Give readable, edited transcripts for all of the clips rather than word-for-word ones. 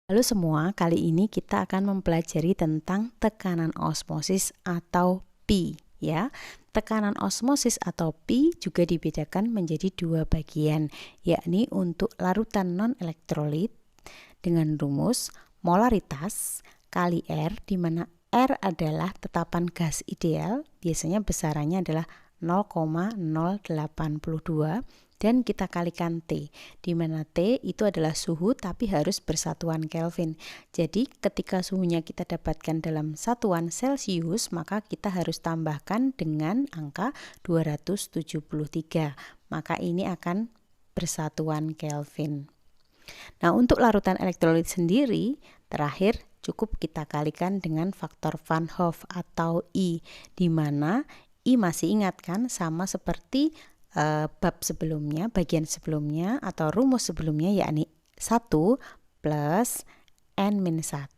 Halo semua, kali ini kita akan mempelajari tentang tekanan osmosis atau Pi ya. Tekanan osmosis atau Pi juga dibedakan menjadi dua bagian, yakni untuk larutan non-elektrolit dengan rumus molaritas kali R, di mana R adalah tetapan gas ideal, biasanya besarannya adalah 0,082, dan kita kalikan T, di mana T itu adalah suhu tapi harus bersatuan Kelvin. Jadi ketika suhunya kita dapatkan dalam satuan Celcius, maka kita harus tambahkan dengan angka 273, maka ini akan bersatuan Kelvin. Nah, untuk larutan elektrolit sendiri, terakhir cukup kita kalikan dengan faktor Van Hoff atau I, di mana I masih ingat kan, sama seperti bab sebelumnya, bagian sebelumnya atau rumus sebelumnya, yakni 1 plus N-1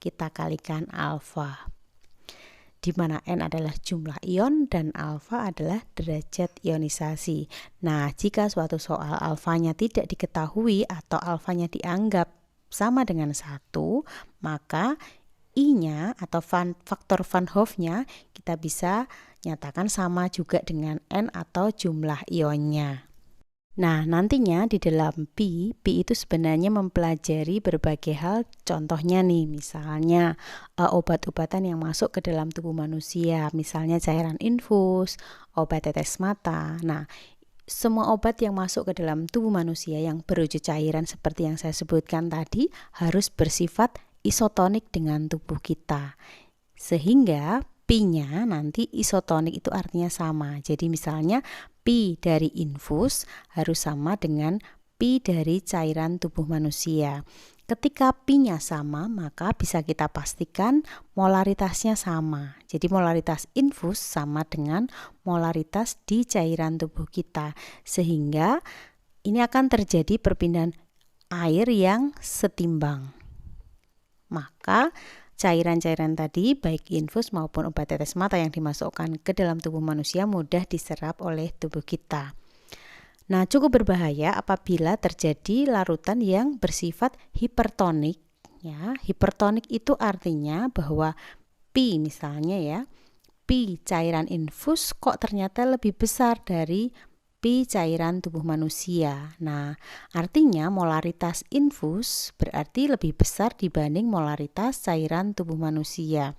kita kalikan alfa, di mana N adalah jumlah ion dan alfa adalah derajat ionisasi. Nah, jika suatu soal alfanya tidak diketahui atau alfanya dianggap sama dengan 1, maka I-nya atau faktor Van Hoff-nya kita bisa nyatakan sama juga dengan N atau jumlah ionnya. Nah, nantinya di dalam Pi itu sebenarnya mempelajari berbagai hal, contohnya nih, misalnya obat-obatan yang masuk ke dalam tubuh manusia, misalnya cairan infus, obat tetes mata. Nah, semua obat yang masuk ke dalam tubuh manusia yang berwujud cairan seperti yang saya sebutkan tadi harus bersifat isotonik dengan tubuh kita, sehingga Pi-nya nanti isotonik, itu artinya sama. Jadi misalnya Pi dari infus harus sama dengan Pi dari cairan tubuh manusia. Ketika Pi-nya sama, maka bisa kita pastikan molaritasnya sama. Jadi molaritas infus sama dengan molaritas di cairan tubuh kita, sehingga ini akan terjadi perpindahan air yang setimbang. Maka cairan-cairan tadi, baik infus maupun obat tetes mata yang dimasukkan ke dalam tubuh manusia, mudah diserap oleh tubuh kita. Nah, cukup berbahaya apabila terjadi larutan yang bersifat hipertonik. Ya, hipertonik itu artinya bahwa Pi misalnya ya, Pi cairan infus kok ternyata lebih besar dari Pi cairan tubuh manusia. Nah, artinya molaritas infus berarti lebih besar dibanding molaritas cairan tubuh manusia.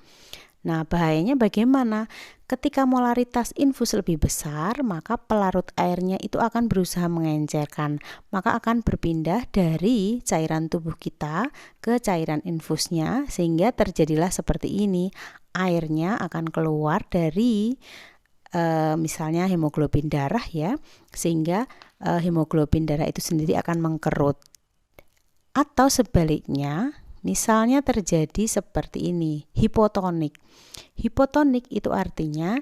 Nah, bahayanya bagaimana? Ketika molaritas infus lebih besar, maka pelarut airnya itu akan berusaha mengencerkan, maka akan berpindah dari cairan tubuh kita ke cairan infusnya, sehingga terjadilah seperti ini. Airnya akan keluar dari misalnya hemoglobin darah ya, sehingga hemoglobin darah itu sendiri akan mengkerut. Atau sebaliknya, misalnya terjadi seperti ini, hipotonik. Hipotonik itu artinya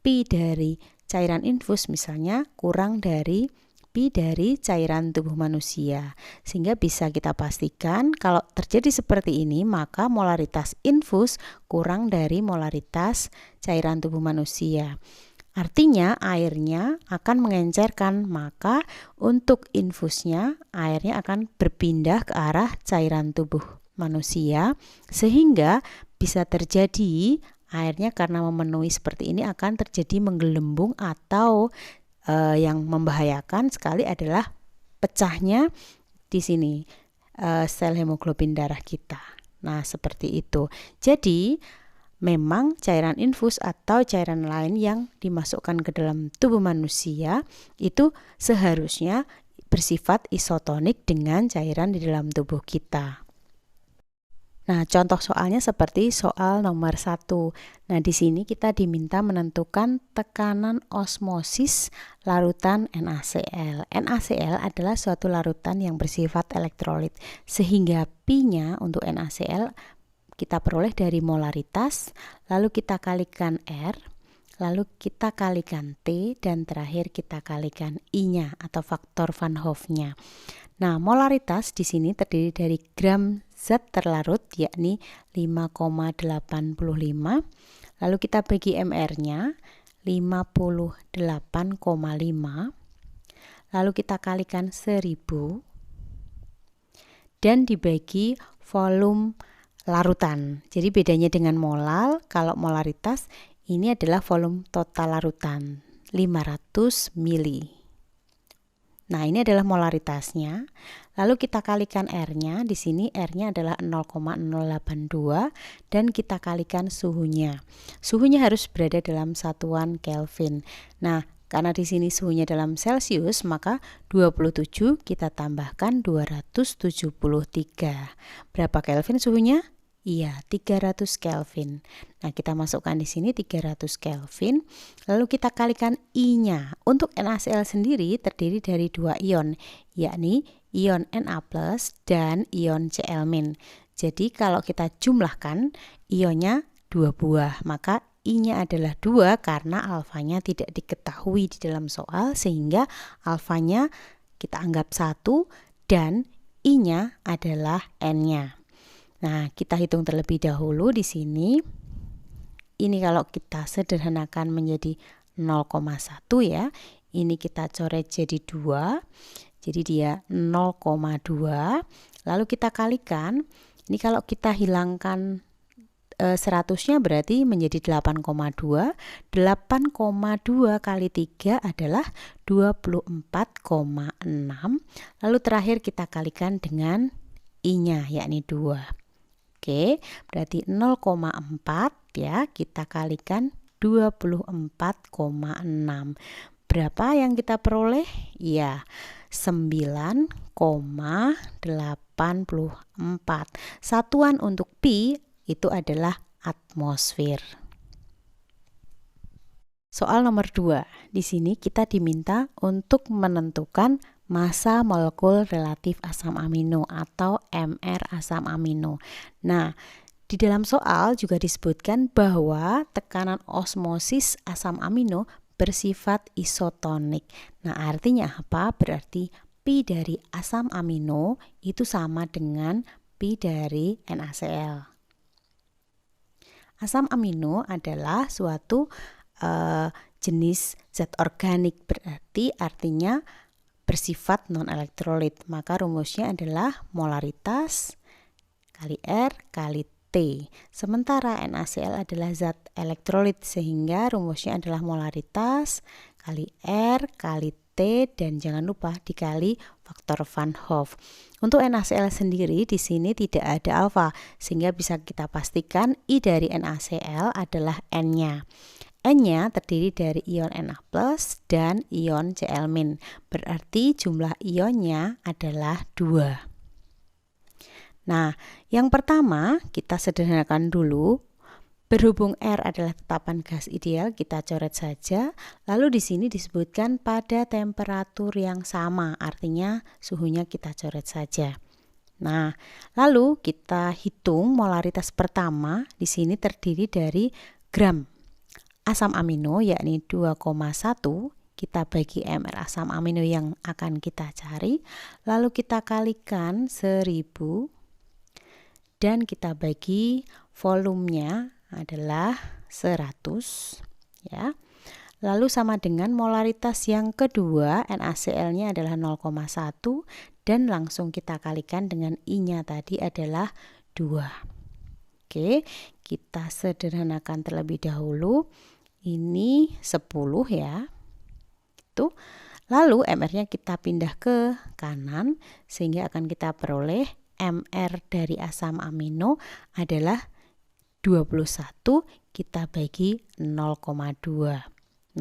Pi dari cairan infus misalnya kurang dari Pi dari cairan tubuh manusia, sehingga bisa kita pastikan kalau terjadi seperti ini, maka molaritas infus kurang dari molaritas cairan tubuh manusia. Artinya airnya akan mengencerkan, maka untuk infusnya airnya akan berpindah ke arah cairan tubuh manusia, sehingga bisa terjadi airnya karena memenuhi seperti ini akan terjadi menggelembung, atau yang membahayakan sekali adalah pecahnya di sini sel hemoglobin darah kita. Nah, seperti itu. Jadi memang cairan infus atau cairan lain yang dimasukkan ke dalam tubuh manusia itu seharusnya bersifat isotonik dengan cairan di dalam tubuh kita. Nah, contoh soalnya seperti soal nomor 1. Nah, di sini kita diminta menentukan tekanan osmosis larutan NaCl. NaCl adalah suatu larutan yang bersifat elektrolit, sehingga Pi-nya untuk NaCl kita peroleh dari molaritas, lalu kita kalikan R, lalu kita kalikan T, dan terakhir kita kalikan I-nya atau faktor Van Hoff-nya. Nah, molaritas di sini terdiri dari gram zat terlarut, yakni 5,85. Lalu kita bagi MR-nya 58,5. Lalu kita kalikan 1000 dan dibagi volume larutan. Jadi bedanya dengan molal, kalau molaritas ini adalah volume total larutan 500 mili. Nah, ini adalah molaritasnya. Lalu kita kalikan R-nya. Di sini R-nya adalah 0,082 dan kita kalikan suhunya. Suhunya harus berada dalam satuan Kelvin. Nah, karena di sini suhunya dalam Celcius, maka 27 kita tambahkan 273. Berapa Kelvin suhunya? Iya, 300 Kelvin. Nah, kita masukkan di sini 300 Kelvin. Lalu kita kalikan I-nya. Untuk NaCl sendiri terdiri dari 2 ion, yakni ion Na+ dan ion Cl-. Jadi kalau kita jumlahkan, ionnya 2 buah, maka I-nya adalah 2 karena alfanya tidak diketahui di dalam soal, sehingga alfanya kita anggap 1 dan I-nya adalah N-nya. Nah, kita hitung terlebih dahulu di sini. Ini kalau kita sederhanakan menjadi 0,1 ya. Ini kita coret jadi 2. Jadi dia 0,2. Lalu kita kalikan. Ini kalau kita hilangkan 100-nya berarti menjadi 8,2. 8,2 kali 3 adalah 24,6. Lalu terakhir kita kalikan dengan I-nya, yakni 2. Oke, berarti 0,4 ya, kita kalikan 24,6. Berapa yang kita peroleh? Ya, 9,84. Satuan untuk pi itu adalah atmosfer. Soal nomor 2. Di sini kita diminta untuk menentukan massa molekul relatif asam amino atau MR asam amino. Nah, di dalam soal juga disebutkan bahwa tekanan osmosis asam amino bersifat isotonik. Nah, artinya apa? Berarti pi dari asam amino itu sama dengan pi dari NaCl. Asam amino adalah suatu jenis zat organik, berarti artinya bersifat non-elektrolit. Maka rumusnya adalah molaritas kali R kali T. Sementara NaCl adalah zat elektrolit, sehingga rumusnya adalah molaritas kali R kali T dan jangan lupa dikali faktor Van Hoff. Untuk NaCl sendiri di sini tidak ada alfa, sehingga bisa kita pastikan I dari NaCl adalah N-nya. N-nya terdiri dari ion Na+ dan ion Cl-. Berarti jumlah ionnya adalah 2. Nah, yang pertama kita sederhanakan dulu. Berhubung R adalah tetapan gas ideal, kita coret saja. Lalu di sini disebutkan pada temperatur yang sama, artinya suhunya kita coret saja. Nah, lalu kita hitung molaritas pertama. Di sini terdiri dari gram asam amino, yakni 2,1, kita bagi MR asam amino yang akan kita cari, lalu kita kalikan 1000 dan kita bagi volumenya adalah 100 ya. Lalu sama dengan molaritas yang kedua, NaCl-nya adalah 0,1 dan langsung kita kalikan dengan I-nya tadi adalah 2. Oke, kita sederhanakan terlebih dahulu. Ini 10 ya. Itu. Lalu MR-nya kita pindah ke kanan sehingga akan kita peroleh MR dari asam amino adalah 21, kita bagi 0,2.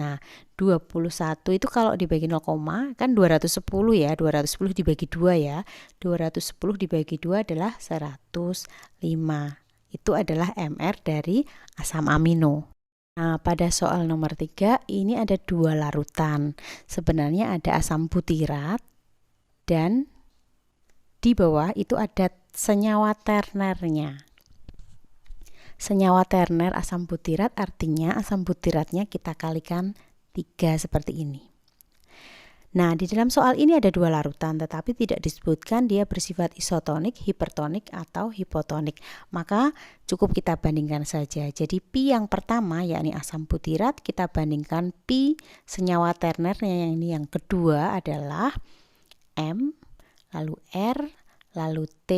Nah, 21 itu kalau dibagi 0, kan 210 ya. 210 dibagi 2 ya. 210 dibagi 2 adalah 105. Itu adalah MR dari asam amino. Nah, pada soal nomor 3 ini ada 2 larutan. Sebenarnya ada asam butirat dan di bawah itu ada senyawa ternernya. Senyawa terner asam butirat artinya asam butiratnya kita kalikan 3 seperti ini. Nah, di dalam soal ini ada 2 larutan, tetapi tidak disebutkan dia bersifat isotonik, hipertonik, atau hipotonik. Maka cukup kita bandingkan saja. Jadi pi yang pertama, yakni asam butirat, kita bandingkan pi senyawa ternernya yang ini yang kedua adalah M, lalu R, Lalu T,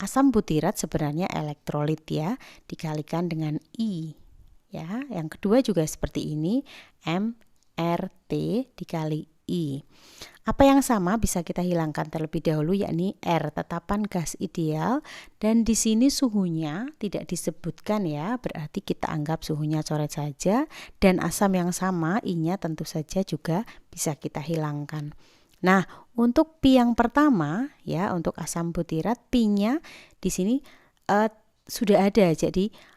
asam butirat sebenarnya elektrolit ya, dikalikan dengan I. Ya, yang kedua juga seperti ini, MRT dikali I. Apa yang sama bisa kita hilangkan terlebih dahulu, yakni R, tetapan gas ideal, dan di sini suhunya tidak disebutkan ya, berarti kita anggap suhunya coret saja, dan asam yang sama I-nya tentu saja juga bisa kita hilangkan. Nah, untuk pi yang pertama ya, untuk asam butirat pi-nya di sini sudah ada. Jadi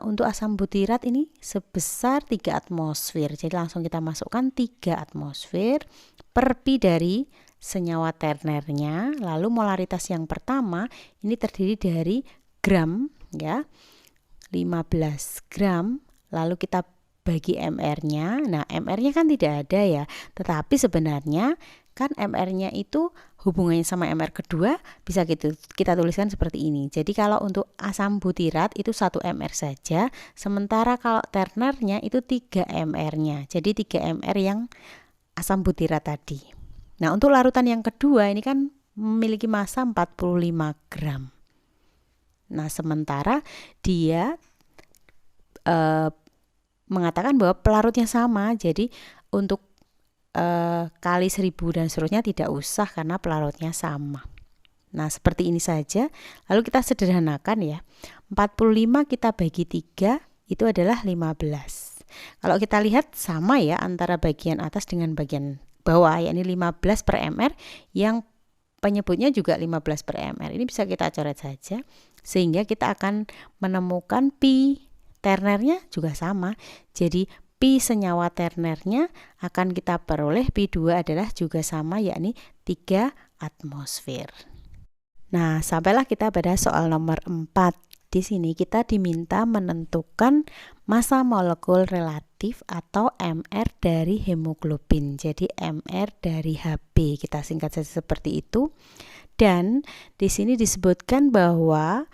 untuk asam butirat ini sebesar 3 atmosfer. Jadi langsung kita masukkan 3 atmosfer per pi dari senyawa ternernya. Lalu molaritas yang pertama ini terdiri dari gram ya, 15 gram. Lalu kita bagi MR-nya. Nah, MR-nya kan tidak ada ya, tetapi sebenarnya kan MR-nya itu hubungannya sama MR kedua bisa kita tuliskan seperti ini. Jadi kalau untuk asam butirat itu 1 MR saja, sementara kalau ternernya itu 3 MR-nya. Jadi 3 MR yang asam butirat tadi. Nah, untuk larutan yang kedua ini kan memiliki massa 45 gram. Nah, sementara dia mengatakan bahwa pelarutnya sama, jadi untuk kali 1000 dan seterusnya tidak usah karena pelarutnya sama. Nah, seperti ini saja. Lalu kita sederhanakan ya. 45 kita bagi 3 itu adalah 15. Kalau kita lihat sama ya antara bagian atas dengan bagian bawah, yakni 15 per mr, yang penyebutnya juga 15 per mr. Ini bisa kita coret saja sehingga kita akan menemukan pi ternernya juga sama. Jadi pi senyawa ternernya akan kita peroleh pi2 adalah juga sama, yakni 3 atmosfer. Nah, sampailah kita pada soal nomor 4. Di sini kita diminta menentukan massa molekul relatif atau MR dari hemoglobin. Jadi MR dari Hb, kita singkat saja seperti itu. Dan di sini disebutkan bahwa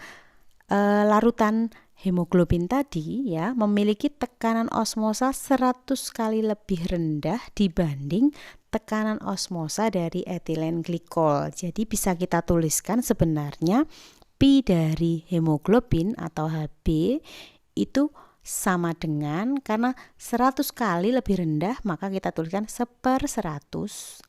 larutan hemoglobin tadi ya memiliki tekanan osmosa 100 kali lebih rendah dibanding tekanan osmosa dari etilen glikol. Jadi bisa kita tuliskan sebenarnya pi dari hemoglobin atau Hb itu sama dengan, karena 100 kali lebih rendah maka kita tuliskan 1/100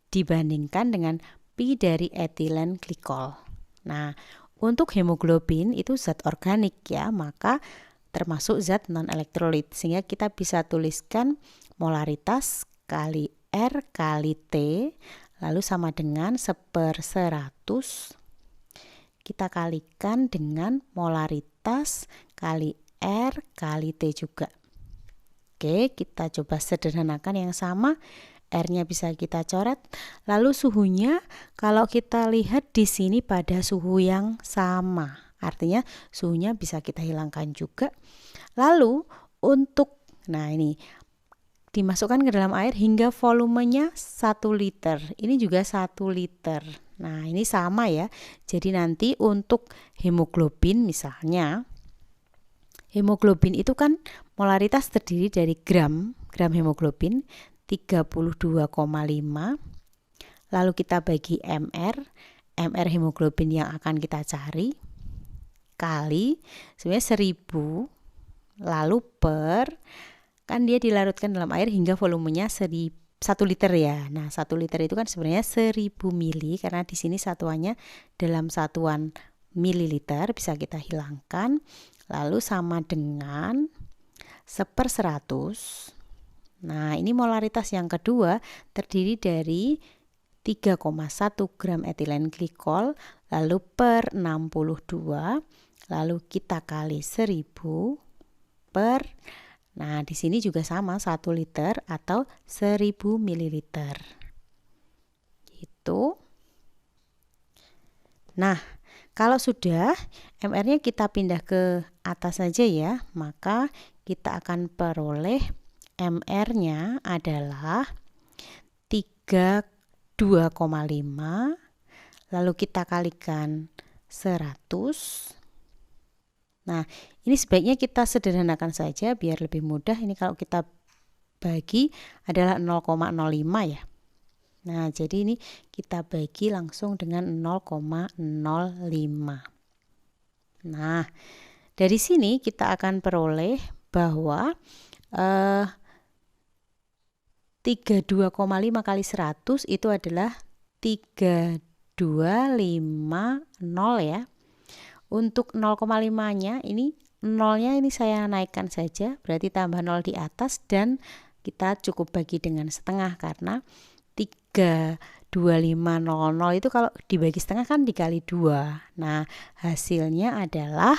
dibandingkan dengan pi dari etilen glikol. Nah, untuk hemoglobin itu zat organik ya, maka termasuk zat non-elektrolit, sehingga kita bisa tuliskan molaritas kali R kali T lalu sama dengan 1/100 kita kalikan dengan molaritas kali R kali T juga. Oke, kita coba sederhanakan yang sama. R-nya bisa kita coret. Lalu suhunya kalau kita lihat di sini pada suhu yang sama. Artinya suhunya bisa kita hilangkan juga. Lalu untuk ini dimasukkan ke dalam air hingga volumenya 1 liter. Ini juga 1 liter. Nah, ini sama ya. Jadi nanti untuk hemoglobin misalnya, hemoglobin itu kan molaritas terdiri dari gram hemoglobin 32,5. Lalu kita bagi MR hemoglobin yang akan kita cari kali sebenarnya 1000 lalu per, kan dia dilarutkan dalam air hingga volumenya 1 liter ya. Nah, 1 liter itu kan sebenarnya 1000 mili, karena di sini satuannya dalam satuan mililiter, bisa kita hilangkan. Lalu sama dengan 1/100. Nah, ini molaritas yang kedua terdiri dari 3,1 gram etilen glikol lalu per 62, lalu kita kali 1000 per, nah di sini juga sama 1 liter atau 1000 mililiter. Gitu. Nah, kalau sudah MR-nya kita pindah ke atas saja ya, maka kita akan peroleh MR-nya adalah 32,5 lalu kita kalikan 100. Nah, ini sebaiknya kita sederhanakan saja biar lebih mudah. Ini kalau kita bagi adalah 0,05 ya. Nah, jadi ini kita bagi langsung dengan 0,05. Nah, dari sini kita akan peroleh bahwa 32,5 kali 100 itu adalah 3250 ya. Untuk 0,5-nya ini nolnya ini saya naikkan saja, berarti tambah 0 di atas dan kita cukup bagi dengan setengah karena 32500 itu kalau dibagi setengah kan dikali 2. Nah, hasilnya adalah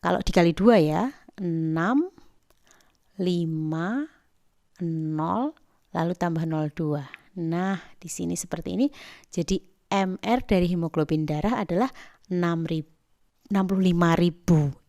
kalau dikali 2 ya, 6, 5, 0, lalu tambah 02. Nah, di sini seperti ini. Jadi MR dari hemoglobin darah adalah 65.000